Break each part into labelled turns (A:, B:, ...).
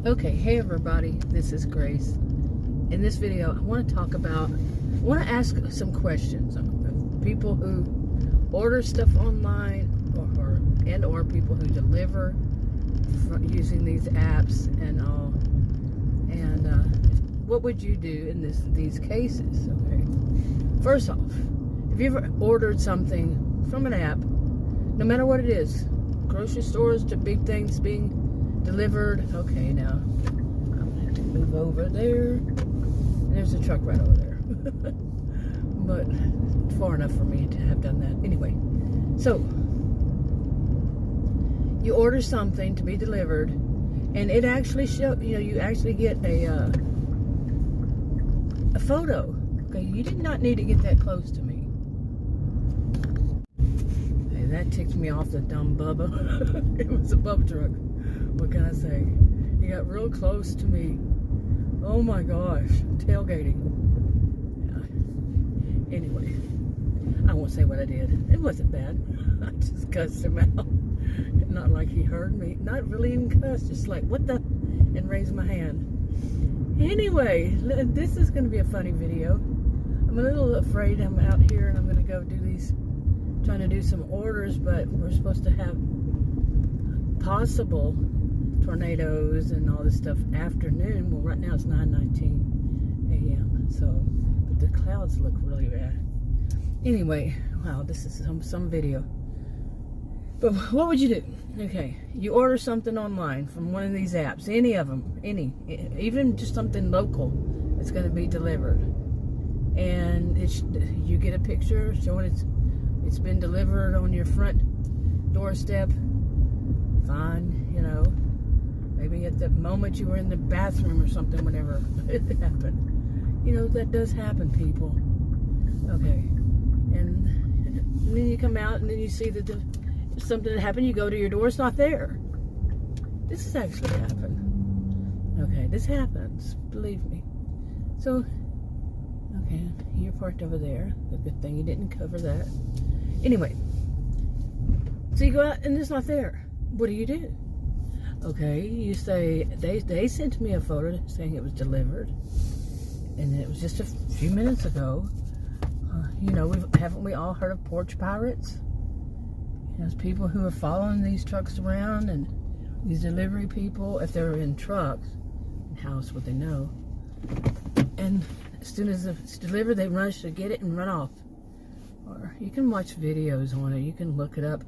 A: Okay, hey everybody, this is Grace. In this video, I want to ask some questions of people who order stuff online or people who deliver using these apps and all. And what would you do in these cases? Okay, first off, have you ever ordered something from an app, no matter what it is, grocery stores to big things being delivered? Okay, now I'm gonna have to move over there. There's a truck right over there. But far enough for me to have done that. Anyway, so you order something to be delivered, and it actually you actually get a photo. Okay, you did not need to get that close to me. Hey, that ticked me off, the dumb Bubba. It was a Bubba truck. What can I say? He got real close to me. Oh my gosh, tailgating. Yeah. Anyway, I won't say what I did. It wasn't bad. I just cussed him out. Not like he heard me. Not really even cussed. Just like, what the? And raised my hand. Anyway, this is going to be a funny video. I'm a little afraid. I'm out here and I'm going to go do trying to do some orders, but we're supposed to have possible tornadoes and all this stuff afternoon. Well, right now it's 9:19 a.m. So, but the clouds look really bad. Anyway, wow, this is some video. But what would you do? Okay, you order something online from one of these apps, any of them, even just something local that's going to be delivered, and you get a picture showing it's been delivered on your front doorstep. Fine, you know. Maybe at the moment you were in the bathroom or something, whenever it happened. You know, that does happen, people. Okay. And then you come out and then you see that something that happened, you go to your door, it's not there. This has actually happened. Okay, this happens, believe me. So, okay, you're parked over there. The good thing you didn't cover that. Anyway, so you go out and it's not there. What do? Okay, you say, they sent me a photo saying it was delivered, and it was just a few minutes ago. You know, haven't we all heard of porch pirates? There's people who are following these trucks around, and these delivery people, if they're in trucks, how else would they know? And as soon as it's delivered, they rush to get it and run off. Or you can watch videos on it. You can look it up,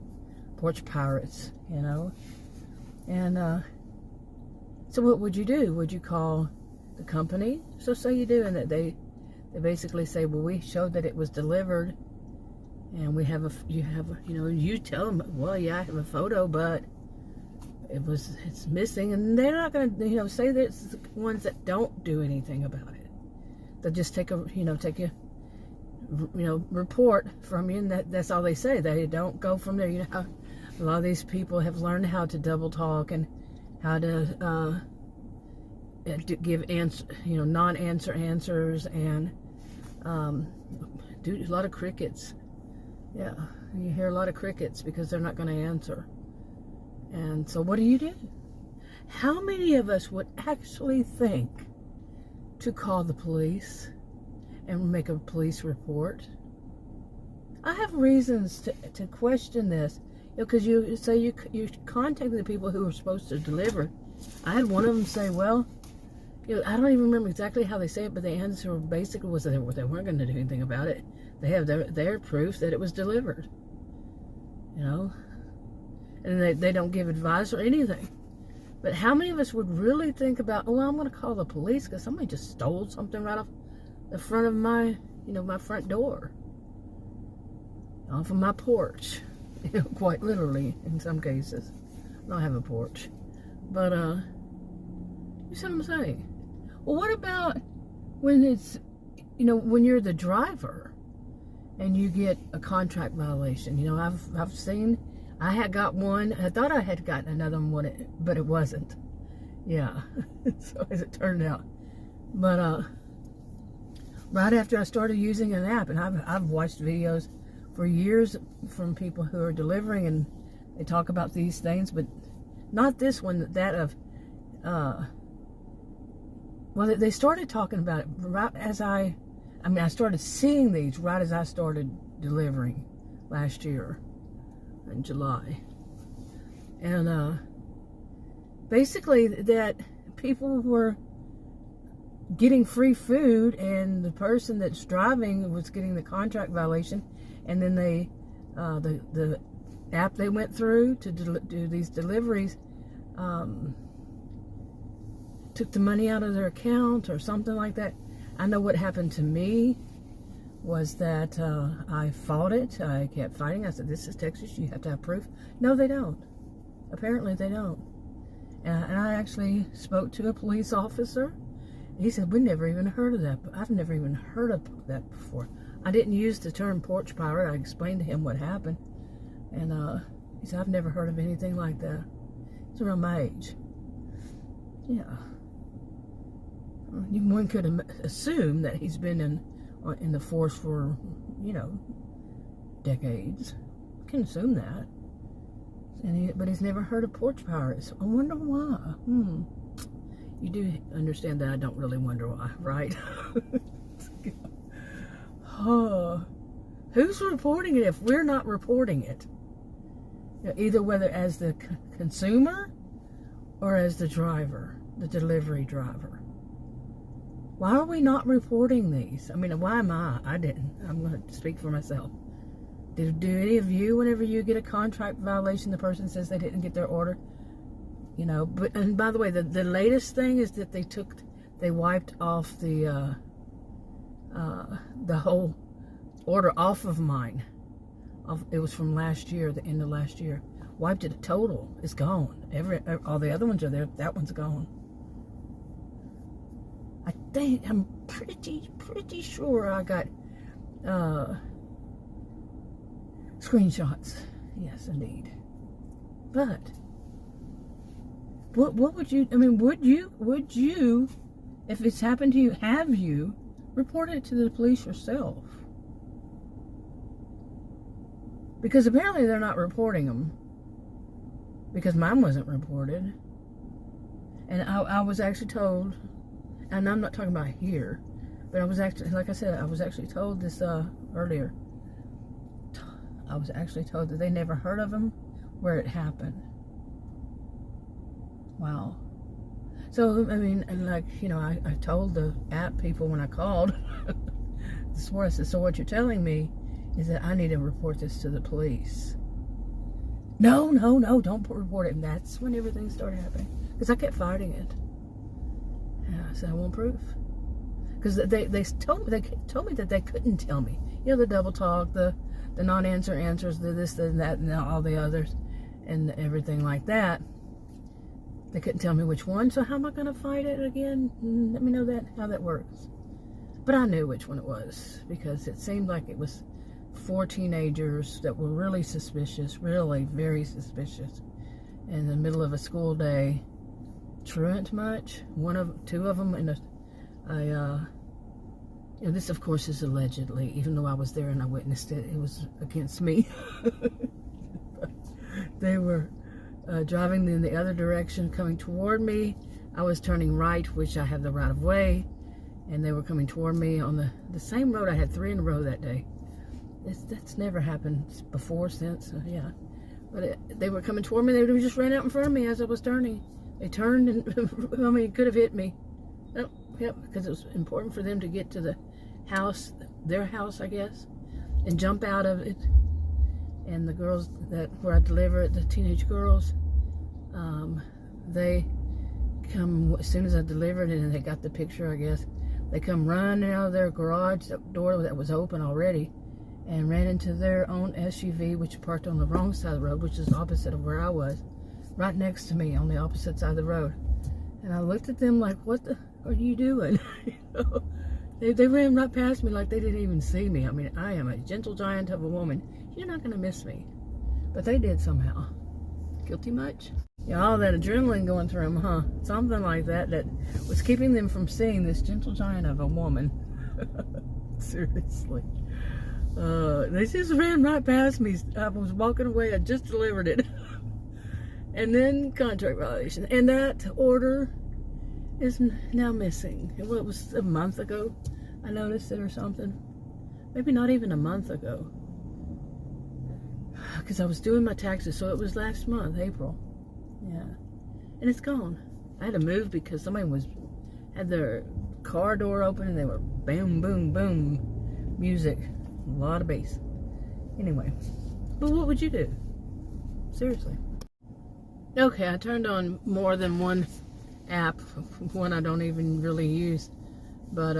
A: porch pirates, you know. And so what would you do? Would you call the company? So say you do, and that they basically say, well, we showed that it was delivered, and you tell them, well, yeah, I have a photo, but it's missing, and they're not going to, say that it's the ones that don't do anything about it. They'll just take a report from you, and that's all they say. They don't go from there. You know how a lot of these people have learned how to double talk and how to give non-answer answers, and do a lot of crickets. Yeah, you hear a lot of crickets because they're not going to answer. And so what do? How many of us would actually think to call the police and make a police report? I have reasons to question this. Because you say you contacted the people who were supposed to deliver. I had one of them say, well, I don't even remember exactly how they say it, but the answer basically was that they weren't going to do anything about it. They have their proof that it was delivered. And they don't give advice or anything. But how many of us would really think about, oh, well, I'm going to call the police because somebody just stole something right off the front of my front door, off of my porch. Quite literally in some cases. I don't have a porch. But, you see what I'm saying? Well, what about when it's, when you're the driver and you get a contract violation? I've seen, I had got one. I thought I had gotten another one, but it wasn't. Yeah. So as it turned out. But, right after I started using an app, and I've watched videos for years from people who are delivering, and they talk about these things, but not this one, that of Well, they started talking about it right as I started seeing these right as I started delivering last year in July. And basically that people were getting free food, and the person that's driving was getting the contract violation, and then they the app they went through to do these deliveries took the money out of their account or something like that. I know what happened to me was that I fought it. I kept fighting. I said, this is Texas, you have to have proof. No, they don't. Apparently they don't. And I actually spoke to a police officer. He said, we never even heard of that. I've never even heard of that before. I didn't use the term porch pirate. I explained to him what happened. And he said, I've never heard of anything like that. It's around my age. Yeah. One could assume that he's been in the force for, decades. I can assume that. But he's never heard of porch pirates. I wonder why. You do understand that I don't really wonder why, right? Who's reporting it if we're not reporting it? Either whether as the consumer or as the driver, the delivery driver. Why are we not reporting these? I mean, why am I? I didn't. I'm going to speak for myself. Do any of you, whenever you get a contract violation, the person says they didn't get their order? But, and by the way, the latest thing is that they wiped off the whole order off of mine. It was from last year, the end of last year. Wiped it total. It's gone. All the other ones are there. That one's gone. I'm pretty sure I got screenshots. Yes, indeed. But what would you? I mean, would you, if it's happened to you, have you reported it to the police yourself? Because apparently they're not reporting them. Because mine wasn't reported, and I was actually told. And I'm not talking about here, but I was actually, like I said, I was actually told this earlier. I was actually told that they never heard of him where it happened. Wow. So, I mean, and like, I told the app people when I called, this was, I said, so what you're telling me is that I need to report this to the police. No, don't report it. And that's when everything started happening. Because I kept fighting it. And I said, I want proof. Because they told me that they couldn't tell me. The double talk, the non-answer answers, the this, the that, and all the others, and everything like that. They couldn't tell me which one, so how am I going to fight it again? Let me know how that works. But I knew which one it was, because it seemed like it was 4 teenagers that were really suspicious, really very suspicious, in the middle of a school day. Truant much. 2 of them in this of course is allegedly, even though I was there and I witnessed it, it was against me. They were driving in the other direction, coming toward me. I was turning right, which I have the right of way, and they were coming toward me on the same road. I had 3 in a row that day. That's never happened before, since, yeah. But they were coming toward me. They just ran out in front of me as I was turning. They turned and, it could have hit me. Oh, yep, because it was important for them to get to the house, their house, I guess, and jump out of it. And the girls where I delivered, the teenage girls, they come, as soon as I delivered it and they got the picture, I guess, they come running out of their garage door that was open already and ran into their own SUV, which parked on the wrong side of the road, which is opposite of where I was. Right next to me on the opposite side of the road. And I looked at them like, what are you doing? They ran right past me like they didn't even see me. I mean, I am a gentle giant of a woman. You're not going to miss me. But they did somehow. Guilty much? Yeah, all that adrenaline going through them, huh? Something like that was keeping them from seeing this gentle giant of a woman. Seriously. They just ran right past me. I was walking away. I just delivered it. And then contract violation. And that order is now missing. Well, it was a month ago I noticed it or something. Maybe not even a month ago. Because I was doing my taxes, so it was last month, April. Yeah. And it's gone. I had to move because somebody had their car door open and they were boom, boom, boom. Music. A lot of bass. Anyway. But what would you do? Seriously. Okay, I turned on more than one app. One I don't even really use. But,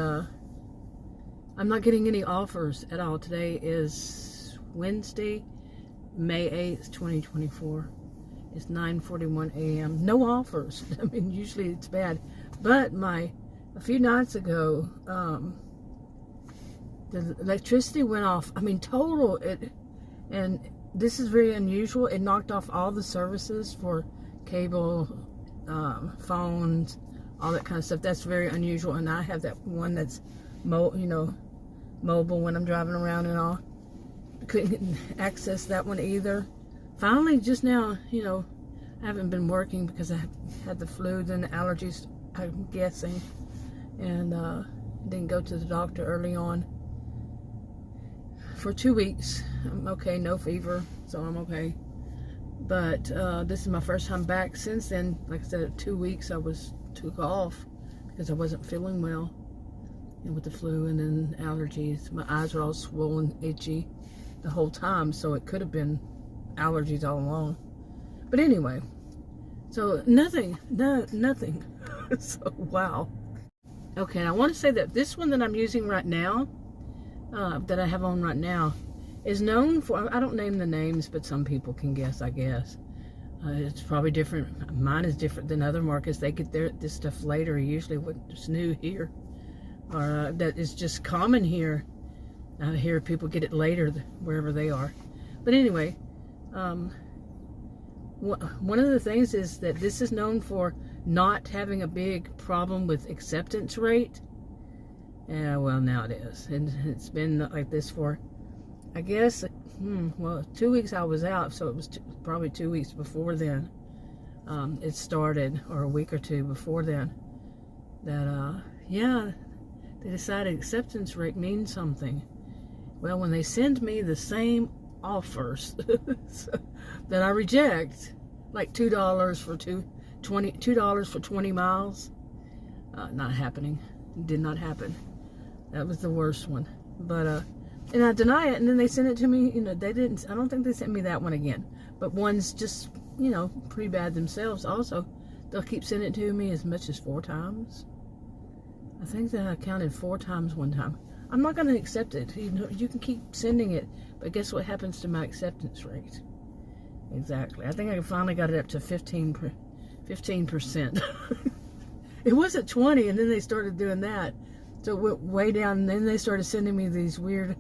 A: I'm not getting any offers at all. Today is Wednesday, May 8th, 2024. It's 9:41 a.m. No offers. I mean, usually it's bad. But a few nights ago, the electricity went off. I mean, total. And this is very unusual. It knocked off all the services for cable, phones, all that kind of stuff. That's very unusual. And I have that one that's, mobile when I'm driving around and all. Couldn't access that one either. Finally, just now, I haven't been working because I had the flu, then the allergies, I'm guessing, and didn't go to the doctor early on. For 2 weeks, I'm okay, no fever, so I'm okay. But this is my first time back. Since then, like I said, 2 weeks I took off because I wasn't feeling well, and with the flu and then allergies. My eyes were all swollen, itchy the whole time, so it could have been allergies all along. But anyway, so nothing. So wow. Okay, and I want to say that this one that I'm using right now, that I have on right now, is known for, I don't name the names, but some people can guess, I guess. It's probably different. Mine is different than other markets. They get this stuff later, usually what's new here. Or that is just common here. I hear people get it later wherever they are. But anyway, one of the things is that this is known for not having a big problem with acceptance rate. Yeah, well, now it is. And it's been like this for, I guess, 2 weeks I was out, so it was probably 2 weeks before then. It started, or a week or two before then, that, they decided acceptance rate means something. Well, when they send me the same offers that I reject, like $2 for 20 miles, not happening. Did not happen. That was the worst one. But and I deny it, and then they send it to me. They didn't. I don't think they sent me that one again. But one's just pretty bad themselves. Also, they'll keep sending it to me as much as 4 times. I think that I counted 4 times one time. I'm not going to accept it. You can keep sending it, but guess what happens to my acceptance rate? Exactly. I think I finally got it up to 15%. It was at 20, and then they started doing that. So it went way down, and then they started sending me these weird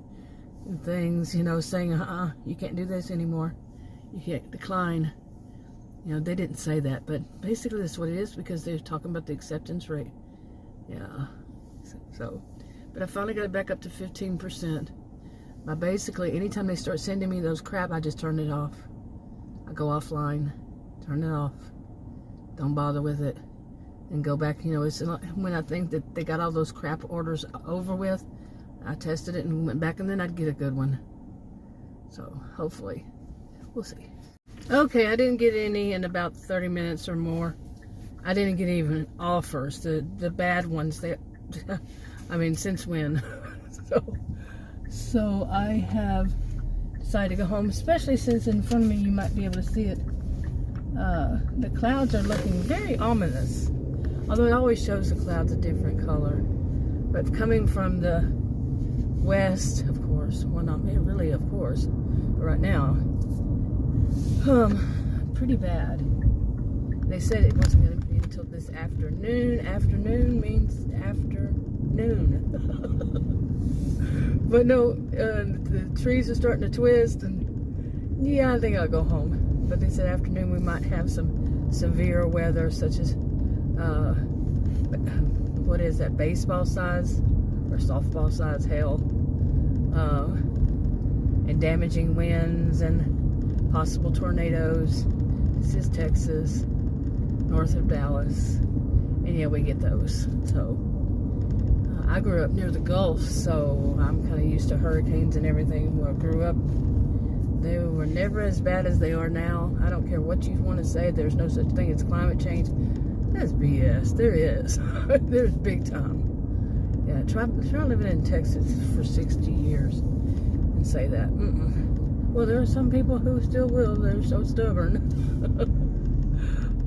A: things, saying, you can't do this anymore. You can't decline. They didn't say that, but basically that's what it is, because they're talking about the acceptance rate. Yeah. So, but I finally got it back up to 15%. By basically, anytime they start sending me those crap, I just turn it off. I go offline, turn it off. Don't bother with it. And go back, it's when I think that they got all those crap orders over with, I tested it and went back, and then I'd get a good one. So, hopefully. We'll see. Okay, I didn't get any in about 30 minutes or more. I didn't get even offers. The bad ones, I mean, since when? So I have decided to go home, especially since in front of me you might be able to see it. The clouds are looking very ominous. Although it always shows the clouds a different color. But coming from the west, of course, well, not really, of course, but right now, pretty bad. They said it wasn't going to be until this afternoon. Afternoon means afternoon. But no, the trees are starting to twist, and yeah, I think I'll go home. But they said afternoon we might have some severe weather, such as what is that, baseball size or softball size hail, and damaging winds and possible tornadoes. This is Texas, north of Dallas, And yeah, we get those. So I grew up near the Gulf, so I'm kind of used to hurricanes and everything. Where I grew up, they were never as bad as they are now. I don't care what you want to say. There's no such thing as climate change. That's BS. There is. There's big time. Yeah, try living in Texas for 60 years and say that. Well, there are some people who still will. They're so stubborn.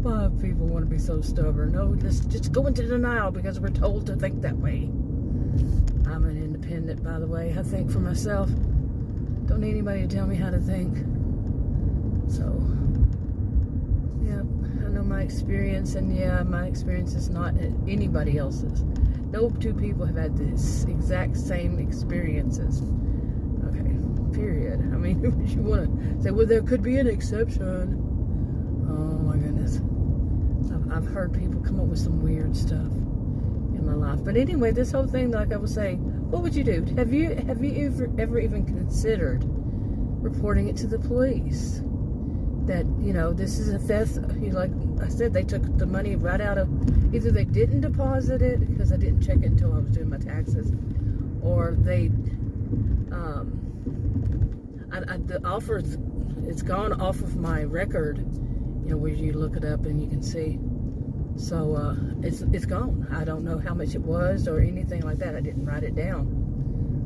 A: Why people want to be so stubborn? No, just go into denial because we're told to think that way. I'm an independent, by the way. I think for myself. Don't need anybody to tell me how to think. So, yeah, I know my experience, and yeah, my experience is not anybody else's. No two people have had this exact same experiences. Okay, period. I mean, you want to say, well, there could be an exception. Oh my goodness. I've heard people come up with some weird stuff in my life. But anyway, this whole thing, like I was saying, what would you do? Have you ever even considered reporting it to the police? That, you know, this is a theft. Like I said, they took the money right out of, either they didn't deposit it because I didn't check it until I was doing my taxes, or they, the offer, it's gone off of my record, you know, where you look it up and you can see. So it's gone. I don't know how much it was or anything like that. I didn't write it down,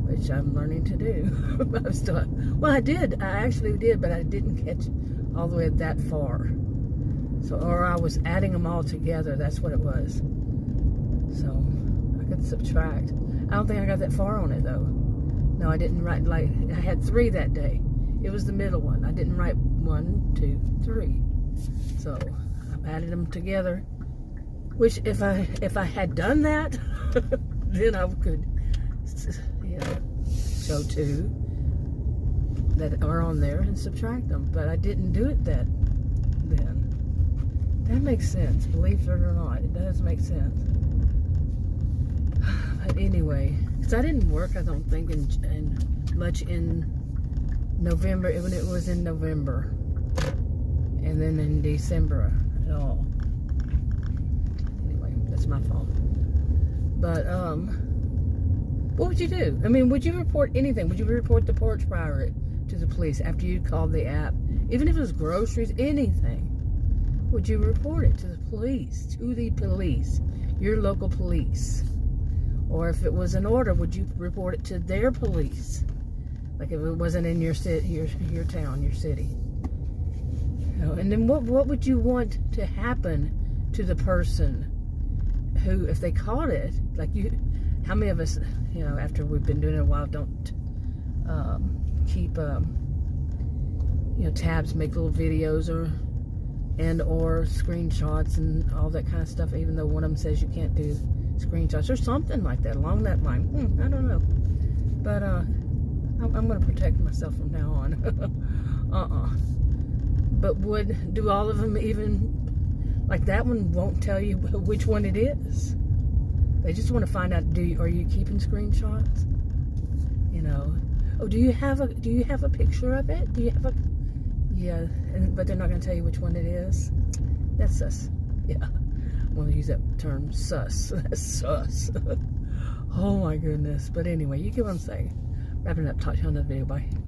A: which I'm learning to do. I'm still, well, I did. I actually did, but I didn't catch all the way that far. So, or I was adding them all together. That's what it was. So I could subtract. I don't think I got that far on it though. No, I didn't write, like, I had 3 that day. It was the middle one. I didn't write 1, 2, 3. So I added them together. Which, if I had done that, then I could, you know, show 2 that are on there and subtract them. But I didn't do it then. That makes sense, believe it or not. It does make sense. But anyway, because I didn't work, I don't think, in much in November, when it was in November, and then in December at all. That's my fault. But what would you do? I mean, would you report anything? Would you report the porch pirate to the police after you called the app? Even if it was groceries, anything. Would you report it to the police? To the police, your local police. Or if it was an order, would you report it to their police? Like if it wasn't in your city, your town, your city. You know, and then what would you want to happen to the person who, if they caught it, like you, how many of us, you know, after we've been doing it a while, don't keep, you know, tabs, make little videos or screenshots and all that kind of stuff, even though one of them says you can't do screenshots or something like that, along that line. I don't know. But I'm going to protect myself from now on. But do all of them even... Like that one won't tell you which one it is. They just want to find out, are you keeping screenshots? You know. Oh, do you have a picture of it? Do you have a... Yeah, but they're not going to tell you which one it is. That's sus. Yeah. I'm going to use that term, sus. That's sus. Oh my goodness. But anyway, you get what I'm saying. Wrapping up. Talk to you on another video. Bye.